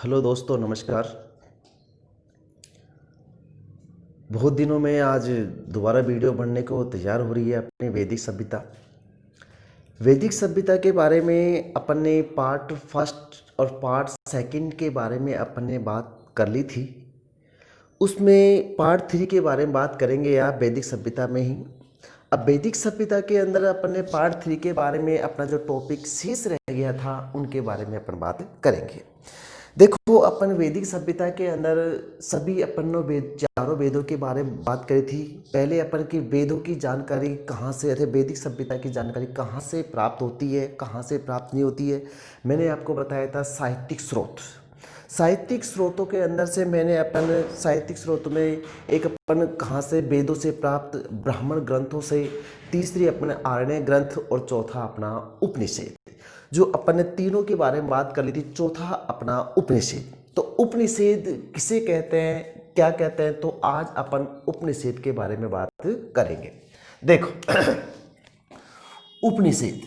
Hello दोस्तों, नमस्कार। बहुत दिनों में आज दोबारा वीडियो बनने को तैयार हो रही है अपनी वैदिक सभ्यता। वैदिक सभ्यता के बारे में अपन ने पार्ट फर्स्ट और पार्ट सेकंड के बारे में अपन ने बात कर ली थी। उसमें पार्ट थ्री के बारे में बात करेंगे आप वैदिक सभ्यता में ही। अब वैदिक सभ्यता के अंदर अपन ने पार्ट थ्री के बारे में अपना जो टॉपिक शेष रह गया था उनके बारे में अपन बात करेंगे। देखो, अपन वैदिक सभ्यता के अंदर सभी अपन ने चारों वेदों के बारे में बात करी थी। पहले अपन की वेदों की जानकारी कहाँ से वैदिक सभ्यता की जानकारी कहाँ से प्राप्त होती है, कहाँ से प्राप्त नहीं होती है। मैंने आपको बताया था साहित्यिक स्रोत। साहित्यिक स्रोतों के अंदर से मैंने अपन साहित्यिक स्रोत में एक अपन कहाँ से वेदों से प्राप्त ब्राह्मण ग्रंथों से, तीसरी अपने आरण्य ग्रंथ और चौथा अपना उपनिषद। जो अपन ने तीनों के बारे में बात कर ली थी, चौथा अपना उपनिषद। तो उपनिषद किसे कहते हैं, क्या कहते हैं, तो आज अपन उपनिषद के बारे में बात करेंगे। देखो उपनिषद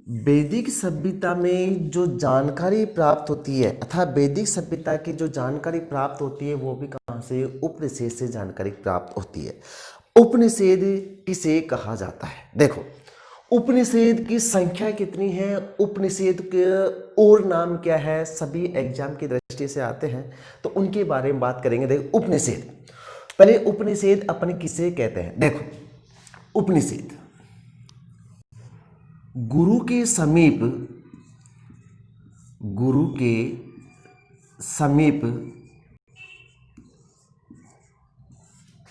वैदिक सभ्यता में जो जानकारी प्राप्त होती है अथवा वैदिक सभ्यता की जो जानकारी प्राप्त होती है वो भी कहाँ से, उपनिषद से जानकारी प्राप्त होती है। उपनिषद किसे कहा जाता है? देखो, उपनिषद की संख्या कितनी है, उपनिषद के और नाम क्या है, सभी एग्जाम की दृष्टि से आते हैं तो उनके बारे में बात करेंगे। देखो उपनिषद, पहले उपनिषद अपन किसे कहते हैं। देखो उपनिषद गुरु के समीप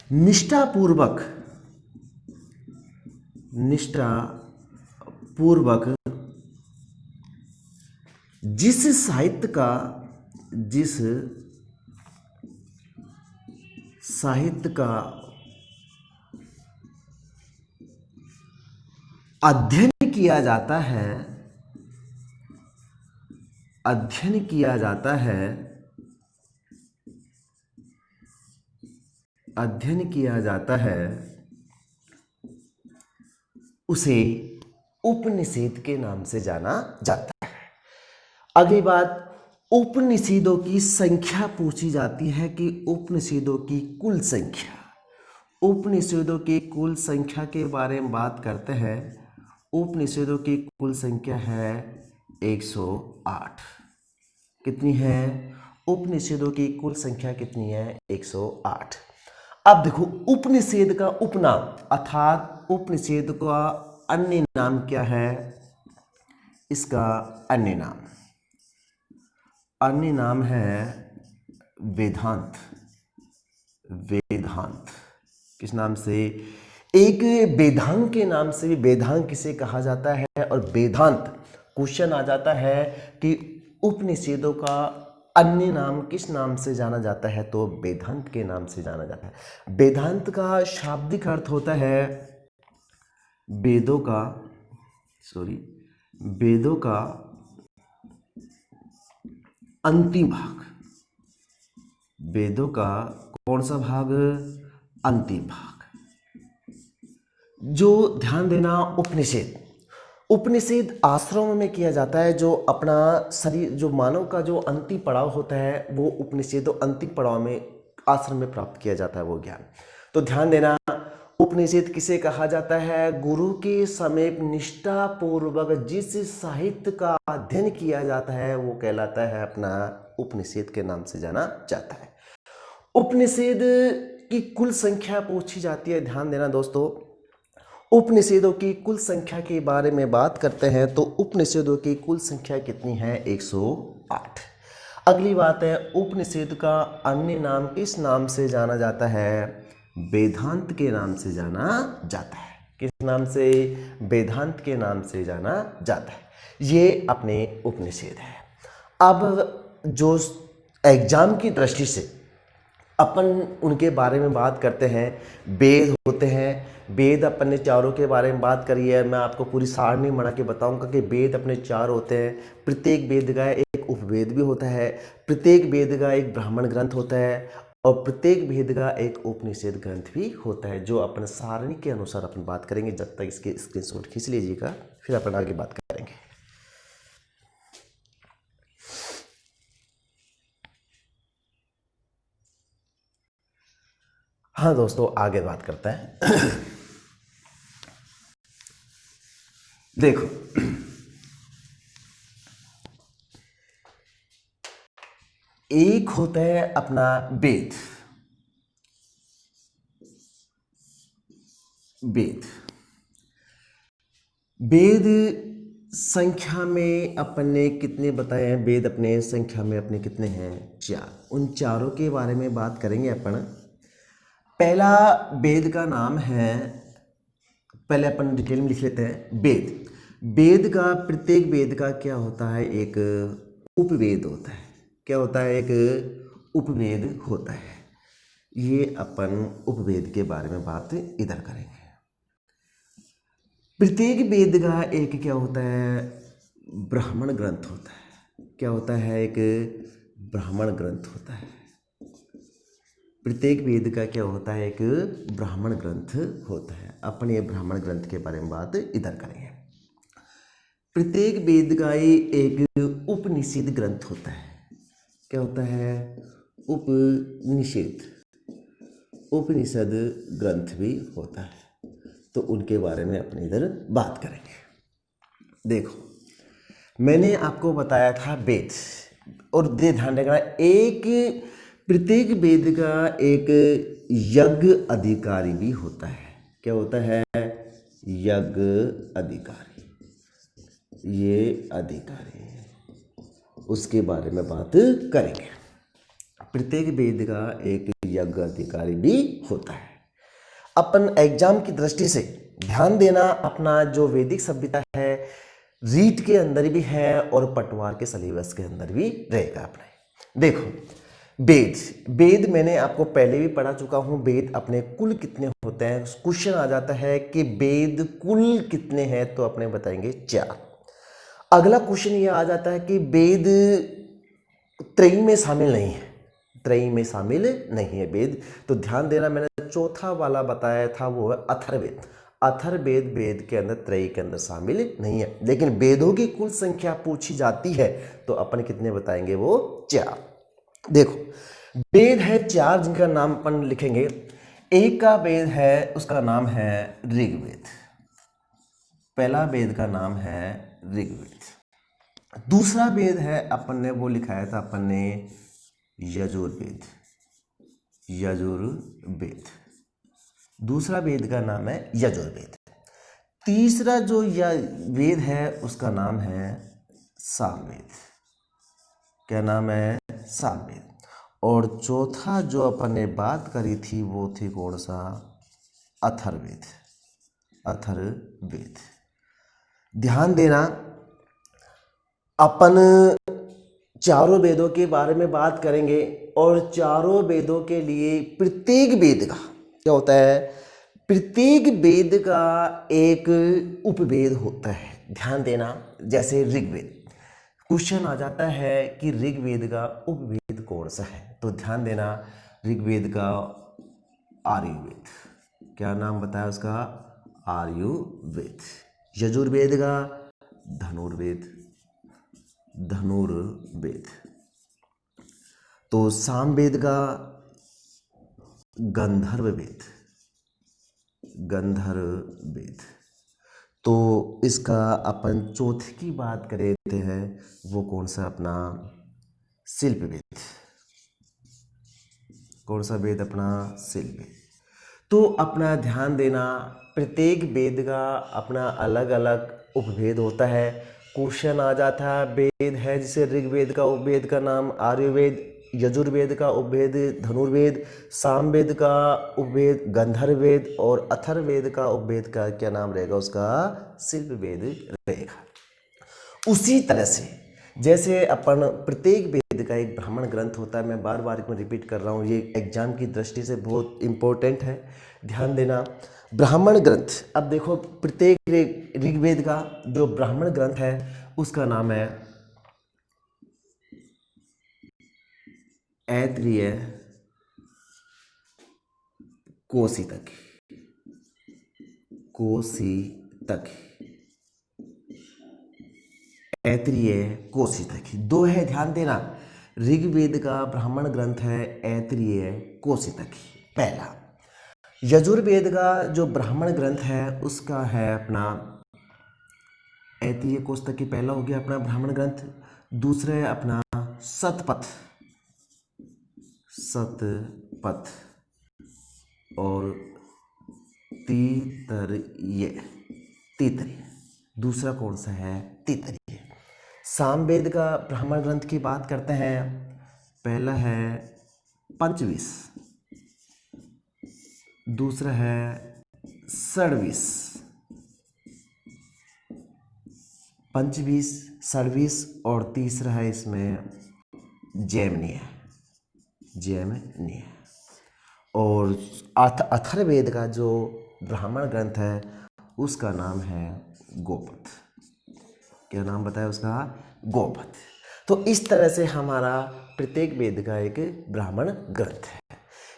निष्ठापूर्वक जिस साहित्य का अध्ययन किया जाता है उसे उपनिषद के नाम से जाना जाता है। अगली बात, उपनिषदों की संख्या पूछी जाती है कि उपनिषदों की कुल संख्या के बारे में बात करते हैं। उपनिषदों की कुल संख्या है 108। कितनी है? उपनिषदों की कुल संख्या कितनी है? 108। अब देखो, उपनिषद का उपनाम अर्थात उपनिषद का अन्य नाम क्या है? इसका अन्य नाम है वेदांत। किस नाम से? एक वेदांग के नाम से भी वेदांग किसे कहा जाता है, और वेदांत क्वेश्चन आ जाता है कि उपनिषदों का अन्य नाम किस नाम से जाना जाता है, तो वेदांत के नाम से जाना जाता है। वेदांत का शाब्दिक अर्थ होता है वेदों का अंतिम भाग। वेदों का कौन सा भाग? अंतिम भाग। जो ध्यान देना, उपनिषद आश्रम में किया जाता है। जो अपना शरीर, जो मानव का जो अंतिम पड़ाव होता है वो उपनिषद अंतिम पड़ाव में आश्रम में प्राप्त किया जाता है वो ज्ञान। तो ध्यान देना, उपनिषद किसे कहा जाता है? गुरु के समीप निष्ठा पूर्वक जिस साहित्य का अध्ययन किया जाता है वो कहलाता है अपना उपनिषद के नाम से जाना जाता है। उपनिषद की कुल संख्या पूछी जाती है। ध्यान देना दोस्तों, उपनिषदों की कुल संख्या के बारे में बात करते हैं तो उपनिषदों की कुल संख्या कितनी है? 108। अगली बात है, उपनिषद का अन्य नाम किस नाम से जाना जाता है? वेदांत के नाम से जाना जाता है। किस नाम से? वेदांत के नाम से जाना जाता है। ये अपने उपनिषद है। अब जो एग्जाम की दृष्टि से अपन उनके बारे में बात करते हैं, वेद होते हैं। वेद अपन ने चारों के बारे में बात करी है। मैं आपको पूरी सारणी बना के बताऊंगा कि वेद अपने चार होते हैं। प्रत्येक वेद का एक उपवेद भी होता है, प्रत्येक वेद का एक ब्राह्मण ग्रंथ होता है, और प्रत्येक वेद का एक उपनिषद ग्रंथ भी होता है, जो अपन सारणी के अनुसार अपन बात करेंगे। जब तक इसके स्क्रीनशॉट खींच लीजिएगा, फिर अपन आगे बात करेंगे। हाँ दोस्तों, आगे बात करते हैं। देखो, एक होता है अपना वेद। वेद वेद संख्या में अपन ने कितने बताए हैं? वेद अपने संख्या में अपने कितने हैं? 4। उन चारों के बारे में बात करेंगे अपन। पहला वेद का नाम है, पहले अपन डिटेल में लिख लेते हैं। वेद, वेद का, प्रत्येक वेद का क्या होता है? एक उपवेद होता है। क्या होता है? एक उपवेद होता है। ये अपन उपवेद के बारे में बात इधर करेंगे। प्रत्येक वेद का एक क्या होता है? ब्राह्मण ग्रंथ होता है। क्या होता है? एक ब्राह्मण ग्रंथ होता है। प्रत्येक वेद का क्या होता है? एक ब्राह्मण ग्रंथ होता है। अपन ये ब्राह्मण ग्रंथ के बारे में बात इधर करेंगे। प्रत्येक वेद का ही एक उपनिषद ग्रंथ होता है। क्या होता है? उपनिषद, उपनिषद ग्रंथ भी होता है। तो उनके बारे में अपन इधर बात करेंगे। देखो, मैंने आपको बताया था वेद, और ध्यान रखना, एक प्रत्येक वेद का एक यज्ञ अधिकारी भी होता है। क्या होता है? यज्ञ अधिकारी। ये अधिकारी, उसके बारे में बात करेंगे। प्रत्येक वेद का एक यज्ञ अधिकारी भी होता है। अपन एग्जाम की दृष्टि से ध्यान देना, अपना जो वैदिक सभ्यता है रीट के अंदर भी है और पटवार के सिलेबस के अंदर भी रहेगा अपने। देखो, वेद, वेद मैंने आपको पहले भी पढ़ा चुका हूं। वेद अपने कुल कितने होते हैं? क्वेश्चन आ जाता है कि वेद कुल कितने हैं, तो अपने बताएंगे 4। अगला क्वेश्चन ये आ जाता है कि वेद त्रयी में शामिल नहीं है। त्रयी में शामिल नहीं है वेद, तो ध्यान देना, मैंने चौथा वाला बताया था, वो है अथर्ववेद। अथर्ववेद वेद के अंदर, त्रयी के अंदर शामिल नहीं है। लेकिन वेदों की कुल संख्या पूछी जाती है तो अपन कितने बताएंगे? वो 4। देखो, वेद है 4, जिनका नाम अपन लिखेंगे। एक का वेद है, उसका नाम है ऋग्वेद। पहला वेद का नाम है ऋग्वेद। दूसरा वेद है, अपन ने वो लिखाया था अपन ने यजुर्वेद। यजुर्वेद, दूसरा वेद का नाम है यजुर्वेद। तीसरा जो वेद है उसका नाम है सामवेद। क्या नाम है? सामवेद। और चौथा जो अपन ने बात करी थी वो थी कौन सा? अथर्ववेद। अथर्ववेद। ध्यान देना, अपन चारों वेदों के बारे में बात करेंगे, और चारों वेदों के लिए प्रत्येक वेद का क्या होता है? प्रत्येक वेद का एक उपवेद होता है। ध्यान देना, जैसे ऋग्वेद, क्वेश्चन आ जाता है कि ऋग्वेद का उपवेद कौन सा है? तो ध्यान देना, ऋग्वेद का आर्युवेद। क्या नाम बताया उसका? आर्युवेद। यजुर्वेद का धनुर्वेद। धनुर्वेद। तो सामवेद का गंधर्ववेद। गंधर्ववेद। तो इसका अपन चौथे की बात करते हैं, वो कौन सा? अपना शिल्पवेद। कौन सा वेद? अपना शिल्पवेद। तो अपना ध्यान देना, प्रत्येक वेद का अपना अलग अलग उपवेद होता है। क्वेश्चन आ जाता है, वेद है जिसे ऋग्वेद का उपवेद का नाम आर्यवेद, यजुर्वेद का उपवेद धनुर्वेद, सामवेद का उपवेद गंधर्ववेद, और अथर्ववेद का उपवेद का क्या नाम रहेगा? उसका शिल्पवेद रहेगा। उसी तरह से जैसे अपन प्रत्येक वेद का एक ब्राह्मण ग्रंथ होता है, मैं बार बार इसमें रिपीट कर रहा हूँ, ये एग्जाम की दृष्टि से बहुत इंपॉर्टेंट है, ध्यान देना। ब्राह्मण ग्रंथ, अब देखो, प्रत्येक ऋग्वेद का जो ब्राह्मण ग्रंथ है उसका नाम है ऐतरेय कोशितकी, कोशितकी, ऐतरेय, कोशितकी। दो है, ध्यान देना। ऋग्वेद का ब्राह्मण ग्रंथ है ऐतरेय कोशितकी पहला। यजुर्वेद का जो ब्राह्मण ग्रंथ है उसका है अपना ऐतरेय कोशितकी पहला हो गया अपना ब्राह्मण ग्रंथ। दूसरा है अपना शतपथ, शतपथ और तैत्तिरीय, तैत्तिरीय। दूसरा कौन सा है? तैत्तिरीय। सामवेद का ब्राह्मण ग्रंथ की बात करते हैं, पहला है पंचविश, दूसरा है षड्विश। पंचविश, षड्विश और तीसरा है इसमें जैमिनीय, जैमिनीय। और अथर्ववेद का जो ब्राह्मण ग्रंथ है उसका नाम है गोपथ। क्या नाम बताया उसका? गोपथ। तो इस तरह से हमारा प्रत्येक वेद का एक ब्राह्मण ग्रंथ है।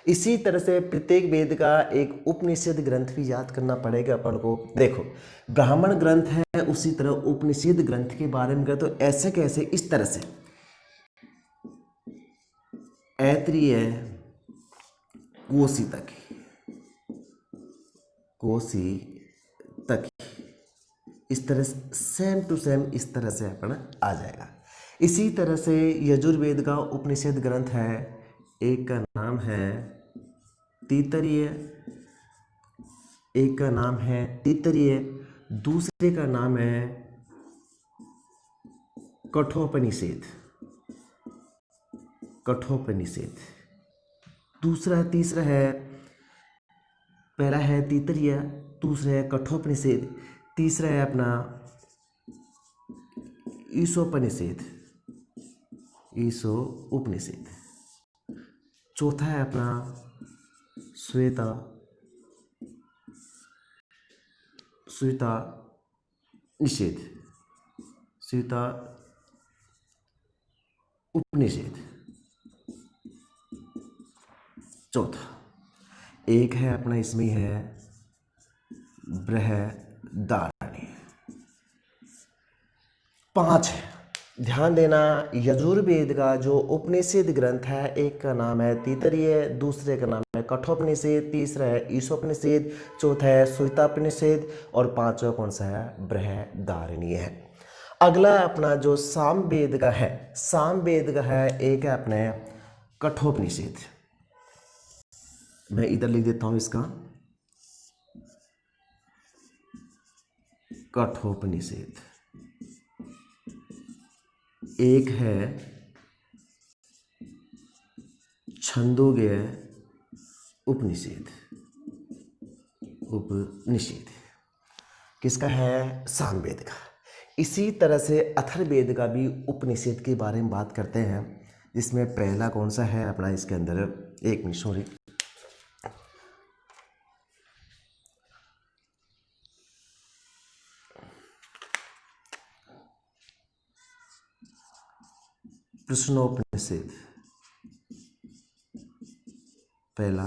इसी तरह से प्रत्येक वेद का एक उपनिषद ग्रंथ भी याद करना पड़ेगा अपन को। देखो, ब्राह्मण ग्रंथ है, उसी तरह उपनिषद ग्रंथ के बारे में तो ऐसे कैसे, इस तरह से ऐतरेय कोशितकी, कोशितकी, इस तरह से सेम टू सेम इस तरह से अपन आ जाएगा। इसी तरह से यजुर्वेद का उपनिषद ग्रंथ है, एक का नाम है तैत्तिरीय, एक का नाम है तैत्तिरीय, दूसरे का नाम है कठोपनिषद, कठोपनिषद। दूसरा तीसरा है, पहला है तैत्तिरीय, दूसरा है कठोपनिषद, तीसरा है अपना ईशोपनिषद, ईशोपनिषद। चौथा है अपना श्वेता, श्वेता निषेध, श्वेता उपनिषद। चौथा एक है अपना इसमें है बृहदारण्यक। पांच है, ध्यान देना। यजुर्वेद का जो उपनिषद ग्रंथ है, एक का नाम है तैत्तिरीय, दूसरे का नाम है कठोपनिषद, तीसरा है ईशोपनिषद, चौथा है श्वेतापनिषद और पांचवा कौन सा है? बृहदारण्यक है। अगला अपना जो सामवेद का है, सामवेद का है, एक है अपने कठोपनिषद। मैं इधर लिख देता हूं इसका, कठोपनिषद। एक है छंदोग्य उपनिषद, उपनिषद किसका है? सामवेद का। इसी तरह से अथर्ववेद का भी उपनिषद के बारे में बात करते हैं, जिसमें पहला कौन सा है अपना, इसके अंदर एक मिनट सॉरी, प्रश्नोपनिषद पहला,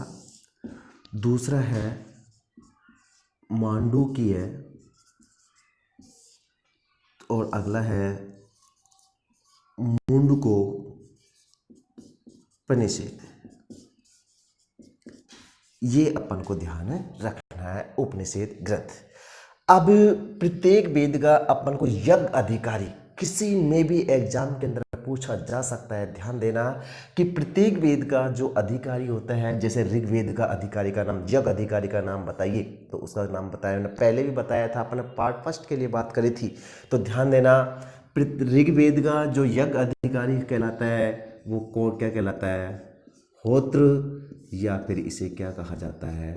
दूसरा है मांडूक्य और अगला है मुंडको उपनिषद। ये अपन को ध्यान रखना है उपनिषद ग्रंथ। अब प्रत्येक वेद का अपन को यज्ञ अधिकारी किसी में भी एग्जाम के अंदर पूछा जा सकता है। ध्यान देना कि प्रत्येक वेद का जो अधिकारी होता है, जैसे ऋग्वेद का अधिकारी का नाम, यज्ञ अधिकारी का नाम बताइए, तो उसका नाम बताया मैंने, पहले भी बताया था, अपने पार्ट फर्स्ट के लिए बात करी थी। तो ध्यान देना, ऋग्वेद का जो यज्ञ अधिकारी कहलाता है वो कौन, क्या कहलाता है? होत्र, या फिर इसे क्या कहा जाता है?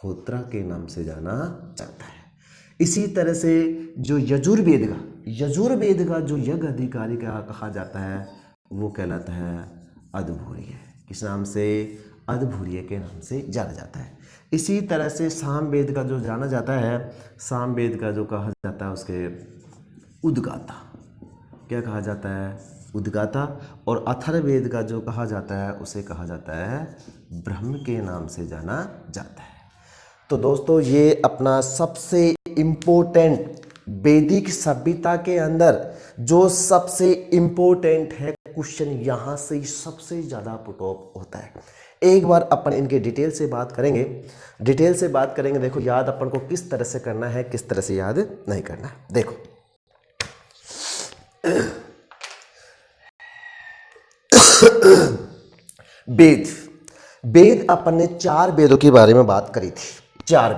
होत्रा के नाम से जाना जाता है। इसी तरह से जो यजुर्वेद का जो यज्ञ अधिकारी का कहा जाता है वो कहलाता है अदभूर्य। किस नाम से? अदभूर्य के नाम से जाना जाता है। इसी तरह से सामवेद का जो जाना जाता है, सामवेद का जो कहा जाता है उसके उद्गाता, क्या कहा जाता है? उद्गाता, और अथर्ववेद का जो कहा जाता है उसे कहा जाता है ब्रह्म के नाम से जाना जाता है। तो दोस्तों ये अपना सबसे इम्पोर्टेंट वैदिक सभ्यता के अंदर जो सबसे इम्पोर्टेंट है क्वेश्चन, यहाँ से ही सबसे ज़्यादा पुट ऑफ होता है। एक बार अपन इनके डिटेल से बात करेंगे, देखो याद अपन को किस तरह से करना है, किस तरह से याद नहीं करना है। देखो वेद अपन ने 4 वेदों के बारे में बात करी थी। 4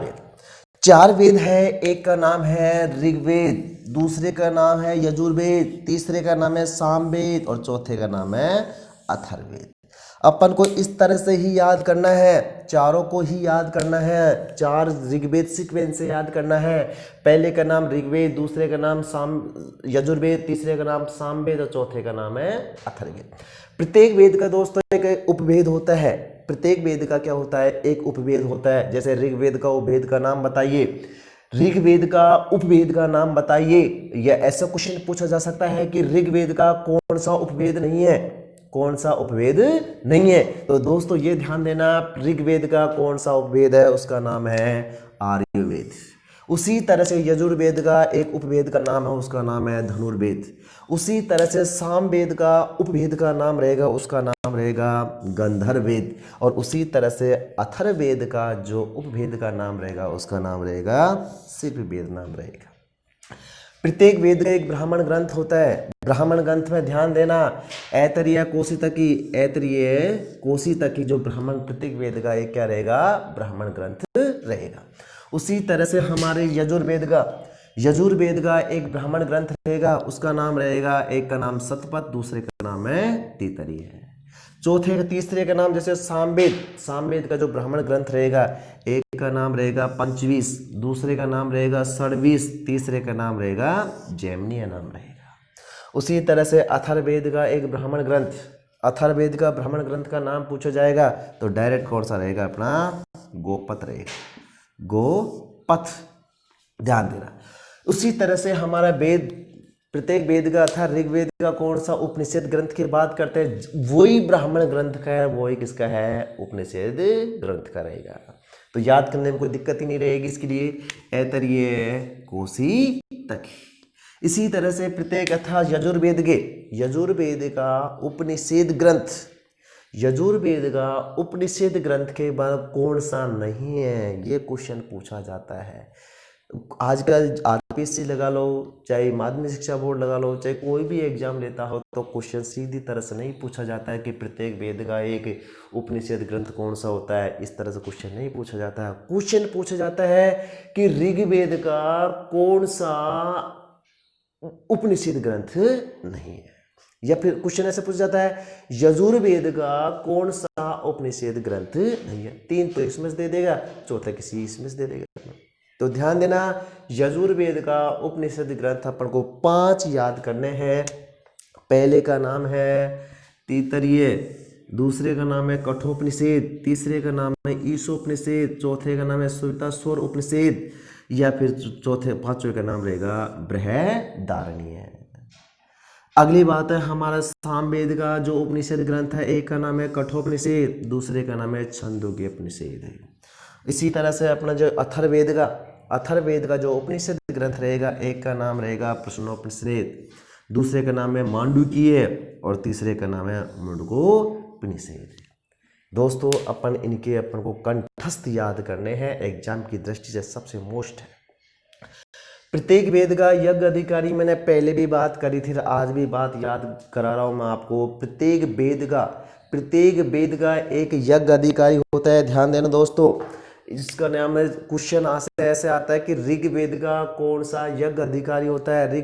वेद है। एक का नाम है ऋग्वेद, दूसरे का नाम है यजुर्वेद, तीसरे का नाम है सामवेद और चौथे का नाम है अथर्ववेद। अपन को इस तरह से ही याद करना है, चारों को ही याद करना है। 4 ऋग्वेद सीक्वेंस से याद करना है। पहले का नाम ऋग्वेद, दूसरे का नाम यजुर्वेद, तीसरे का नाम सामवेद और चौथे का नाम है अथर्ववेद। प्रत्येक वेद का दोस्तों एक उपवेद होता है। प्रत्येक वेद का क्या होता है, एक उपवेद होता है। जैसे ऋग्वेद का उपवेद का नाम बताइए, ऋग्वेद का उपवेद का नाम बताइए। या ऐसा क्वेश्चन पूछा जा सकता है कि ऋग्वेद का कौन सा उपवेद नहीं है, कौन सा उपवेद नहीं है। तो दोस्तों ये ध्यान देना, ऋग्वेद का कौन सा उपवेद है, उसका नाम है आर्यवेद। उसी तरह से यजुर्वेद का एक उपवेद का नाम है, उसका नाम है धनुर्वेद। उसी तरह से सामवेद का उपवेद का नाम रहेगा, उसका नाम रहेगा गंधर्ववेद। और उसी तरह से अथर्ववेद का जो उपवेद का नाम रहेगा, उसका नाम रहेगा शिल्पवेद नाम रहेगा। प्रत्येक वेद का एक ब्राह्मण ग्रंथ होता है। ब्राह्मण ग्रंथ में ध्यान देना, ऐतरेय कोशितकी जो ब्राह्मण प्रत्येक वेद का एक क्या रहेगा, ब्राह्मण ग्रंथ रहेगा। उसी तरह से हमारे यजुर्वेद का एक ब्राह्मण ग्रंथ रहेगा, उसका नाम रहेगा, एक का नाम सतपथ, दूसरे का नाम है तैत्तिरीय। तीसरे का नाम जैसे सामवेद का जो ब्राह्मण ग्रंथ रहेगा, एक का नाम रहेगा पंचवीस, दूसरे का नाम रहेगा षड्वीस, तीसरे का नाम रहेगा जैमिनीय नाम रहेगा। उसी तरह से अथर्ववेद का एक ब्राह्मण ग्रंथ, अथर्ववेद का ब्राह्मण ग्रंथ का नाम पूछा जाएगा तो डायरेक्ट कौन सा रहेगा, अपना गोपथ रहेगा, गोपथ, ध्यान देना। उसी तरह से हमारा प्रत्येक वेद का अर्थात ऋग्वेद का कौन सा उपनिषद ग्रंथ की बात करते हैं, वही ब्राह्मण ग्रंथ का है, वही किसका है, उपनिषद ग्रंथ का रहेगा। तो याद करने में कोई दिक्कत ही नहीं रहेगी इसके लिए, ऐतरेय कोशितकी। इसी तरह से प्रत्येक अर्थात यजुर्वेद का उपनिषद ग्रंथ के बाद कौन सा नहीं है, ये क्वेश्चन पूछा जाता है। आजकल आरपीएससी लगा लो, चाहे माध्यमिक शिक्षा बोर्ड लगा लो, चाहे कोई भी एग्जाम लेता हो, तो क्वेश्चन सीधी तरह से नहीं पूछा जाता है कि प्रत्येक वेद का एक उपनिषद ग्रंथ कौन सा होता है। इस तरह से क्वेश्चन नहीं पूछा जाता है। क्वेश्चन पूछा जाता है कि ऋग्वेद का कौन सा उपनिषद ग्रंथ नहीं है, या फिर क्वेश्चन ऐसे पूछा जाता है यजुर्वेद का कौन सा उपनिषद ग्रंथ नहीं है। 3 तो इसमें से दे देगा, चौथा किसी इसमें से दे देगा। तो ध्यान देना, यजुर्वेद का उपनिषद ग्रंथ अपन को 5 याद करने हैं। पहले का नाम है तैत्तिरीय, दूसरे का नाम है कठोपनिषद, तीसरे का नाम है ईशोपनिषद, चौथे का नाम है श्वेताश्वर उपनिषद, या फिर पांचवें का नाम रहेगा बृहदारण्यक। अगली बात है हमारा सामवेद का जो उपनिषद ग्रंथ है, एक का नाम है कठोपनिषद, दूसरे का नाम है छंदोग्य उपनिषद। इसी तरह से अपना जो अथर्ववेद का जो उपनिषद ग्रंथ रहेगा, एक का नाम रहेगा प्रश्नोपनिषद, दूसरे का नाम है मांडुक्य और तीसरे का नाम है मुंडकोपनिषद। दोस्तों अपन को कंठस्थ याद करने हैं, एग्जाम की दृष्टि से सबसे मोस्ट है। प्रत्येक वेद का यज्ञ अधिकारी मैंने पहले भी बात करी थी, आज भी बात याद करा रहा हूँ मैं आपको। प्रत्येक वेद का एक यज्ञ अधिकारी होता है। ध्यान देना दोस्तों, इसका नाम है, क्वेश्चन ऐसे आता है कि ऋग्वेद का कौन सा यज्ञ अधिकारी होता है।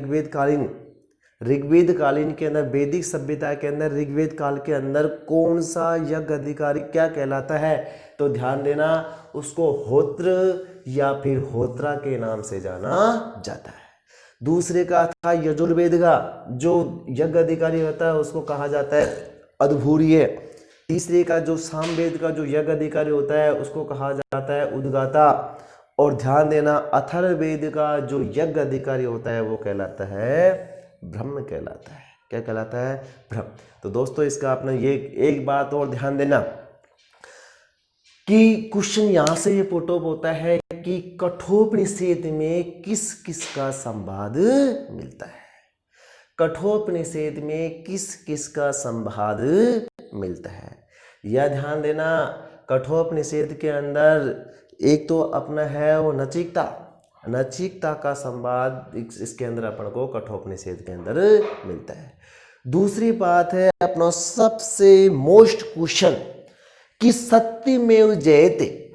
ऋग्वेद कालीन के अंदर, वैदिक सभ्यता के अंदर, ऋग्वेद काल के अंदर कौन सा यज्ञ अधिकारी क्या कहलाता है, तो ध्यान देना, उसको होत्र या फिर होत्रा के नाम से जाना जाता है। दूसरे का था यजुर्वेद का जो यज्ञ अधिकारी होता है, उसको कहा जाता है अदभूर्य। तीसरे का जो सामवेद का जो यज्ञ अधिकारी होता है, उसको कहा जाता है उद्गाता। और ध्यान देना, अथर्ववेद का जो यज्ञ अधिकारी होता है वो कहलाता है ब्रह्म कहलाता है। क्या कहलाता है? भ्रम। तो दोस्तों इसका आपने ये एक बात और ध्यान देना कि क्वेश्चन यहाँ से ये पुट अप होता है कि कठोपनिषद में किस किस का संवाद मिलता है। कठोपनिषद में किस किस का संवाद मिलता है, यह ध्यान देना। कठोपनिषद के अंदर एक तो अपना है वो नचिकेता का संवाद इसके अंदर अपन को कठोपनिषद के अंदर मिलता है। दूसरी बात है अपना सबसे मोस्ट क्वेश्चन कि सत्यमेव जयते,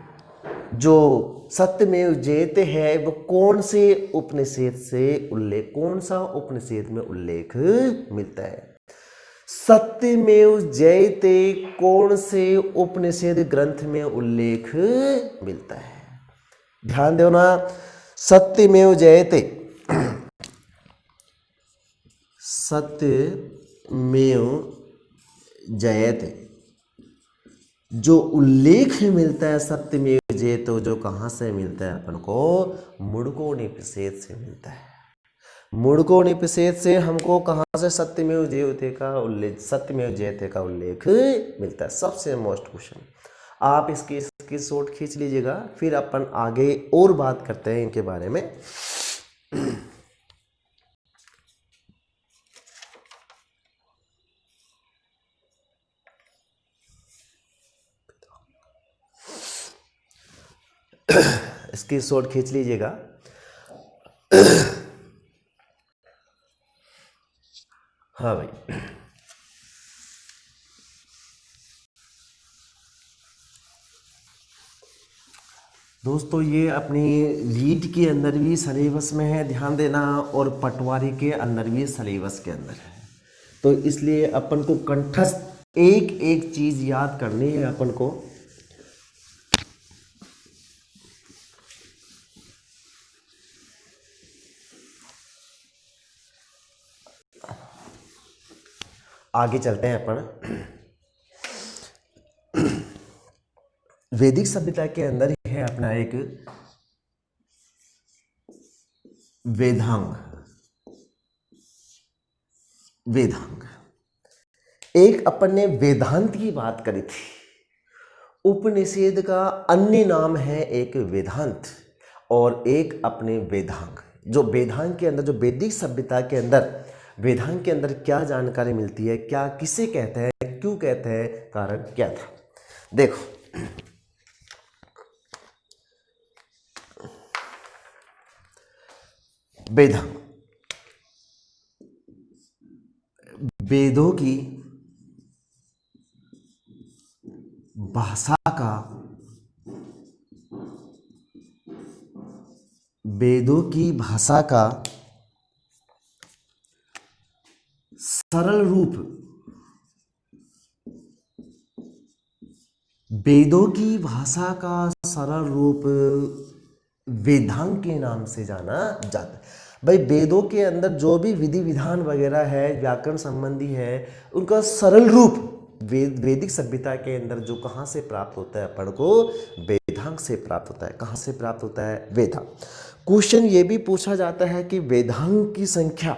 जो सत्यमेव जयते है वो कौन से उपनिषद से उल्लेख, कौन सा उपनिषद में उल्लेख मिलता है? सत्यमेव जयते कौन से उपनिषद ग्रंथ में उल्लेख मिलता है? ध्यान दो ना, सत्यमेव जयते, सत्यमेव जयते जो उल्लेख मिलता है सत्यमेव जयते, जो कहाँ से मिलता है अपन को? मुंडकोपनिषद से मिलता है। मुंडकोपनिषद से हमको कहाँ से सत्यमेव जयते का उल्लेख मिलता है। सबसे मोस्ट क्वेश्चन, आप इसकी शॉर्ट खींच लीजिएगा, फिर अपन आगे और बात करते हैं इनके बारे में। इसकी शॉर्ट खींच लीजिएगा। हाँ भाई, दोस्तों ये अपनी रीड के अंदर भी सिलेबस में है, ध्यान देना, और पटवारी के अंदर भी सिलेबस के अंदर है। तो इसलिए अपन को कंठस्थ एक एक चीज याद करनी है अपन को। आगे चलते हैं अपन। वैदिक सभ्यता के अंदर है अपना एक वेदांग। एक अपन ने वेदांत की बात करी थी। उपनिषद का अन्य नाम है एक वेदांत और एक अपने वेदांग। जो वेदांग के अंदर, जो वैदिक सभ्यता के अंदर वेदांग के अंदर क्या जानकारी मिलती है, क्या किसे कहते हैं, क्यों कहते हैं, कारण क्या था? देखो, वेदांग वेदों की भाषा का, वेदों की भाषा का सरल रूप, वेदों की भाषा का सरल रूप वेदांग के नाम से जाना जाता है। भाई वेदों के अंदर जो भी विधि विधान वगैरह है, व्याकरण संबंधी है, उनका सरल रूप वैदिक सभ्यता के अंदर जो कहाँ से प्राप्त होता है अपन को? वेदांग से प्राप्त होता है। कहाँ से प्राप्त होता है? वेदांग। क्वेश्चन ये भी पूछा जाता है कि वेदांग की संख्या,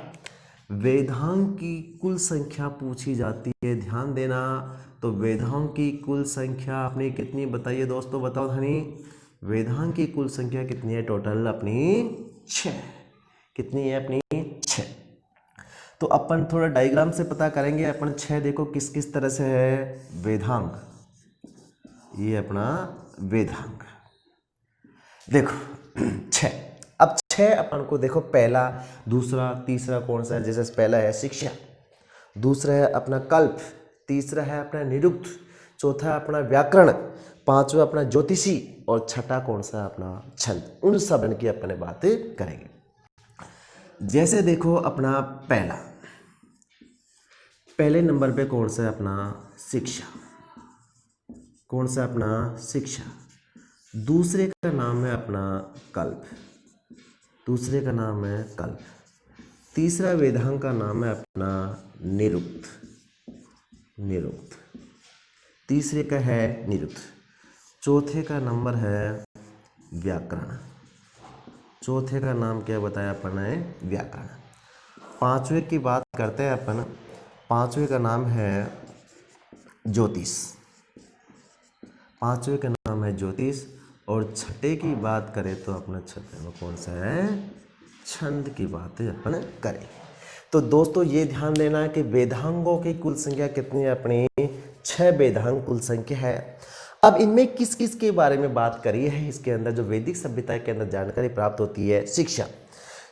वेदांग की कुल संख्या पूछी जाती है, ध्यान देना। तो वेदांग की कुल संख्या आपने कितनी बताइए दोस्तों, बताओ धनी। वेदांग की कुल संख्या कितनी है? टोटल अपनी 6। कितनी है अपनी? 6। तो अपन थोड़ा डायग्राम से पता करेंगे। अपन 6 देखो किस किस तरह से है वेदांग। ये अपना वेदांग देखो 6। अब 6 अपन को देखो, पहला, दूसरा, तीसरा कौन सा है? जैसे पहला है शिक्षा, दूसरा है अपना कल्प, तीसरा है अपना निरुक्त, चौथा है अपना व्याकरण, पांचवा अपना ज्योतिषी और छठा कौन सा? अपना छंद। उन सब की अपन बात करेंगे। जैसे देखो अपना पहले नंबर पे कौन सा है? अपना शिक्षा। कौन सा? अपना शिक्षा। दूसरे का नाम है अपना कल्प, दूसरे का नाम है कल्प। तीसरा वेदांग का नाम है अपना निरुक्त, तीसरे का है निरुक्त। चौथे का नंबर है व्याकरण, चौथे का नाम क्या बताया अपन ने? व्याकरण। पांचवे की बात करते हैं अपन, पांचवें का नाम है ज्योतिष, पांचवें का नाम है ज्योतिष। और छठे की बात करें तो अपना छठे में कौन सा है, छंद की बातें अपन करें। तो दोस्तों ये ध्यान देना है कि वेदांगों की कुल संख्या कितनी है अपनी, 6 वेदांग कुल संख्या है। अब इनमें किस किस के बारे में बात करी है, इसके अंदर जो वैदिक सभ्यता के अंदर जानकारी प्राप्त होती है, शिक्षा,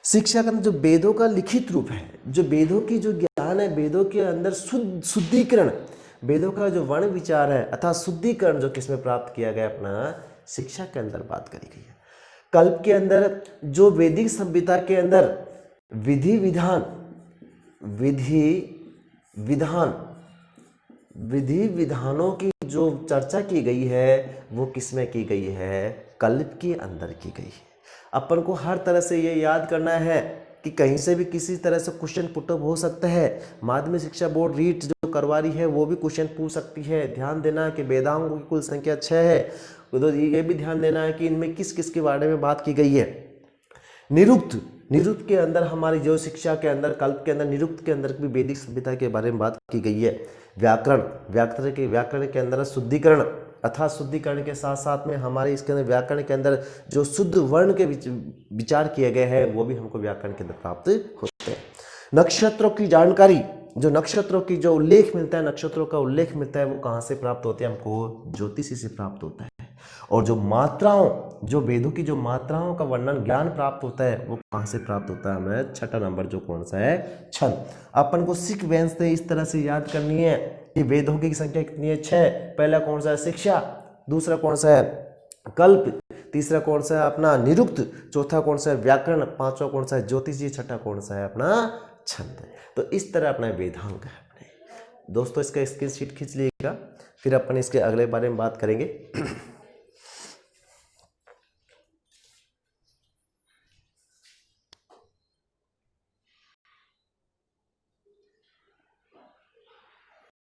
शिक्षा के अंदर जो वेदों का लिखित रूप है, जो वेदों की जो ज्ञान है, वेदों के अंदर शुद्धिकरण, वेदों का जो वर्ण विचार है अर्थात शुद्धिकरण जो किसमें प्राप्त किया गया, अपना शिक्षा के अंदर बात करी गई है। कल्प के अंदर जो वैदिक सभ्यता के अंदर विधि विधानों की जो चर्चा की गई है वो किसमें की गई है, कल्प के अंदर की गई है। अपन को हर तरह से ये याद करना है कि कहीं से भी किसी तरह से क्वेश्चन पुटअप हो सकता है। माध्यमिक शिक्षा बोर्ड रीट जो करवा रही है वो भी क्वेश्चन पूछ सकती है। ध्यान देना है कि वेदांगों की कुल संख्या 6 है। तो ये भी ध्यान देना है कि इनमें किस किस के बारे में बात की गई है। निरुक्त के अंदर हमारी जो शिक्षा के अंदर, कल्प के अंदर, निरुक्त के अंदर भी वैदिक सभ्यता के बारे में बात की गई है। व्याकरण के अंदर शुद्धिकरण अर्थात शुद्धिकरण के साथ साथ में हमारे इसके अंदर व्याकरण के अंदर जो शुद्ध वर्ण के विचार किए गए हैं वो भी हमको व्याकरण के अंदर प्राप्त होते हैं। नक्षत्रों की जानकारी, जो नक्षत्रों की जो उल्लेख मिलता है, नक्षत्रों का उल्लेख मिलता है वो कहाँ से प्राप्त होते हैं, हमको ज्योतिषी से प्राप्त होता है। और जो मात्राओं, जो वेदों की जो मात्राओं का वर्णन ज्ञान प्राप्त होता है वो कहाँ से प्राप्त होता है, हमें छठा नंबर जो कौन सा है, छंद। अपन को सीक्वेंस से इस तरह से याद करनी है कि वेदों की संख्या कितनी है, 6। पहला कौन सा है, शिक्षा। दूसरा कौन सा है, कल्प। तीसरा कौन सा है, अपना निरुक्त। चौथा कौन सा है, व्याकरण। पांचवा कौन सा है, ज्योतिषी। छठा कौन सा है, अपना छंद। तो इस तरह अपना वेदांग है अपने दोस्तों। इसका स्क्रीनशॉट खींच लीजिएगा, फिर अपन इसके अगले बारे में बात करेंगे।